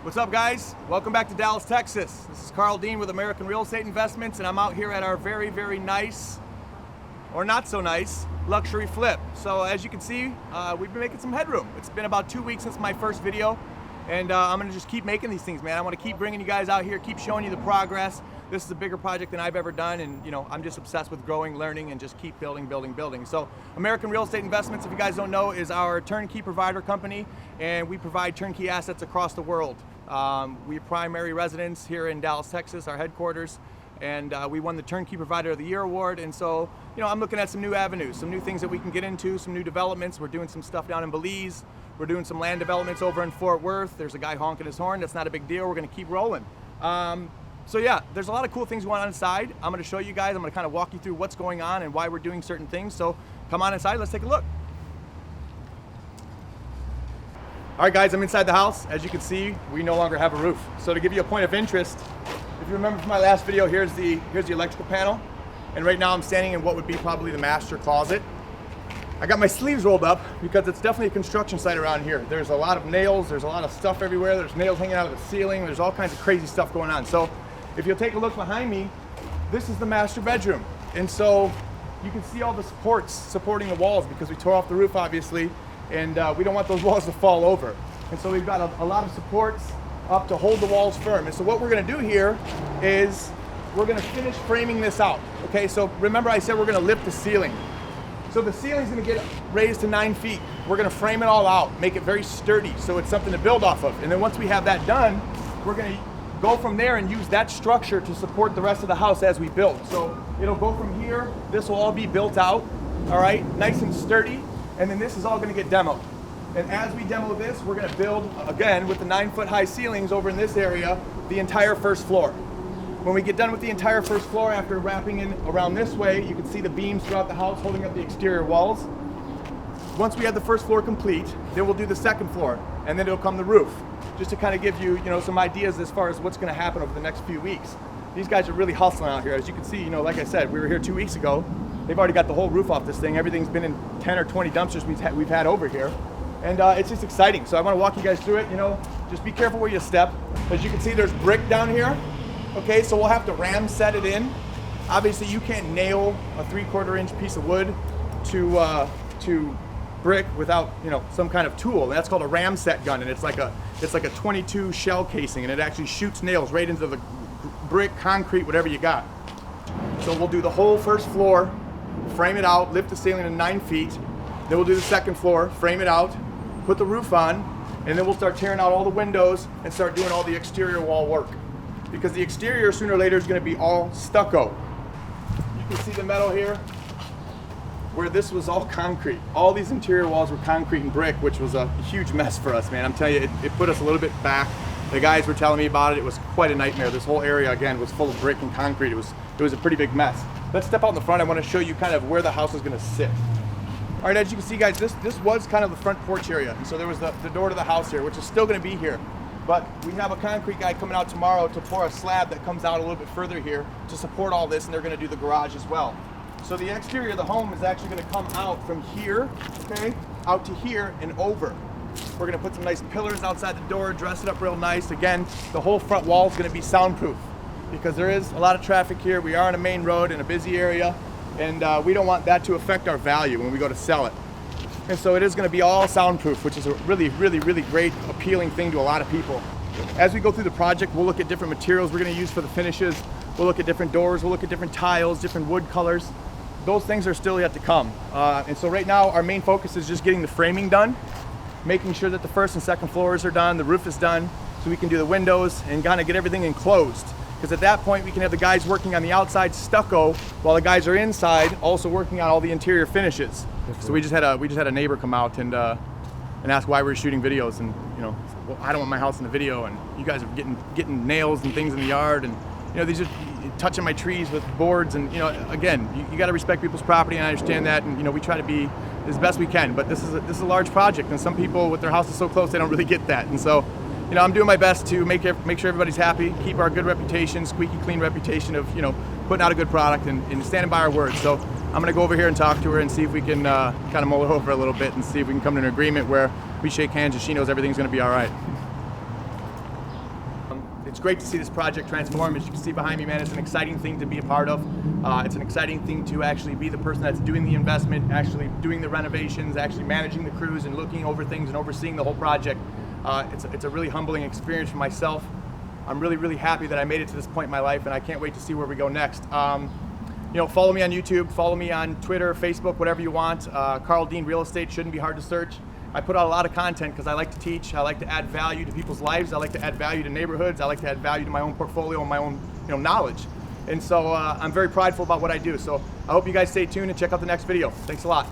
What's up, guys? Welcome back to Dallas, Texas. This is Carl Dean with American Real Estate Investments, and I'm out here at our very, very nice, or not so nice, luxury flip. So as you can see, we've been making some headroom. It's been about 2 weeks since my first video, and I'm gonna just keep making these things, man. I wanna keep bringing you guys out here, keep showing you the progress. This is a bigger project than I've ever done, and I'm just obsessed with growing, learning, and just keep building. So American Real Estate Investments, if you guys don't know, is our turnkey provider company, and we provide turnkey assets across the world. We're primary residence here in Dallas, Texas, our headquarters, and we won the Turnkey Provider of the Year award. And so, I'm looking at some new avenues, some new things that we can get into, some new developments. We're doing some stuff down in Belize. We're doing some land developments over in Fort Worth. There's a guy honking his horn. That's not a big deal. We're gonna keep rolling. So yeah, there's a lot of cool things going on inside. I'm gonna show you guys. I'm gonna kind of walk you through what's going on and why we're doing certain things. So come on inside, let's take a look. All right, guys, I'm inside the house. As you can see, we no longer have a roof. So to give you a point of interest, if you remember from my last video, here's the electrical panel. And right now I'm standing in what would be probably the master closet. I got my sleeves rolled up because it's definitely a construction site around here. There's a lot of nails, there's a lot of stuff everywhere. There's nails hanging out of the ceiling. There's all kinds of crazy stuff going on. So if you'll take a look behind me, this is the master bedroom. And so you can see all the supports supporting the walls because we tore off the roof, obviously. And we don't want those walls to fall over. And so we've got a lot of supports up to hold the walls firm. And so what we're gonna do here is we're gonna finish framing this out. Okay, so remember I said we're gonna lift the ceiling. So the ceiling's gonna get raised to 9 feet. We're gonna frame it all out, make it very sturdy so it's something to build off of. And then once we have that done, we're gonna go from there and use that structure to support the rest of the house as we build. So it'll go from here, this will all be built out, all right, nice and sturdy. And then this is all gonna get demoed. And as we demo this, we're gonna build, again, with the 9-foot high ceilings over in this area, the entire first floor. When we get done with the entire first floor, after wrapping in around this way, you can see the beams throughout the house holding up the exterior walls. Once we have the first floor complete, then we'll do the second floor, and then it'll come the roof. Just to kind of give you, some ideas as far as what's gonna happen over the next few weeks. These guys are really hustling out here. As you can see, like I said, we were here 2 weeks ago. They've already got the whole roof off this thing. Everything's been in 10 or 20 dumpsters we've had over here. And it's just exciting. So I wanna walk you guys through it. Just be careful where you step. As you can see, there's brick down here. Okay, so we'll have to ram set it in. Obviously you can't nail a 3/4 inch piece of wood to brick without some kind of tool. That's called a ram set gun, and it's like a 22 shell casing, and it actually shoots nails right into the brick, concrete, whatever you got. So we'll do the whole first floor, frame it out, lift the ceiling to 9 feet. Then we'll do the second floor, frame it out, put the roof on, and then we'll start tearing out all the windows and start doing all the exterior wall work. Because the exterior, sooner or later, is gonna be all stucco. You can see the metal here, where this was all concrete. All these interior walls were concrete and brick, which was a huge mess for us, man. I'm telling you, it put us a little bit back. The guys were telling me about it. It was quite a nightmare. This whole area, again, was full of brick and concrete. It was a pretty big mess. Let's step out in the front. I want to show you kind of where the house is going to sit. All right, as you can see, guys, this was kind of the front porch area. And so there was the door to the house here, which is still going to be here. But we have a concrete guy coming out tomorrow to pour a slab that comes out a little bit further here to support all this, and they're going to do the garage as well. So the exterior of the home is actually going to come out from here, okay, out to here and over. We're gonna put some nice pillars outside the door, dress it up real nice. Again, the whole front wall is gonna be soundproof because there is a lot of traffic here. We are on a main road in a busy area, and we don't want that to affect our value when we go to sell it. And so it is gonna be all soundproof, which is a really, really, really great, appealing thing to a lot of people. As we go through the project, we'll look at different materials we're gonna use for the finishes. We'll look at different doors, we'll look at different tiles, different wood colors. Those things are still yet to come. And so right now, our main focus is just getting the framing done, making sure that the first and second floors are done, the roof is done, so we can do the windows and kind of get everything enclosed. Because at that point, we can have the guys working on the outside stucco while the guys are inside also working on all the interior finishes. So we just had a neighbor come out and ask why we were shooting videos, and well, I don't want my house in the video, and you guys are getting nails and things in the yard, and these are touching my trees with boards, and again, you got to respect people's property, and I understand that, and we try to be as best we can, but this is a large project, and some people with their houses so close they don't really get that. And so I'm doing my best to make sure everybody's happy, keep our good reputation, squeaky clean reputation of putting out a good product and standing by our word. So I'm gonna go over here and talk to her and see if we can kind of mull her over a little bit and see if we can come to an agreement where we shake hands and she knows everything's gonna be all right. it's great to see this project transform. As you can see behind me, man, it's an exciting thing to be a part of. It's an exciting thing to actually be the person that's doing the investment, actually doing the renovations, actually managing the crews and looking over things and overseeing the whole project. It's a really humbling experience for myself. I'm really, really happy that I made it to this point in my life, and I can't wait to see where we go next. You know, follow me on YouTube, follow me on Twitter, Facebook, whatever you want. Carl Dean Real Estate shouldn't be hard to search. I put out a lot of content because I like to teach, I like to add value to people's lives, I like to add value to neighborhoods, I like to add value to my own portfolio and my own knowledge. And so I'm very prideful about what I do. So I hope you guys stay tuned and check out the next video. Thanks a lot.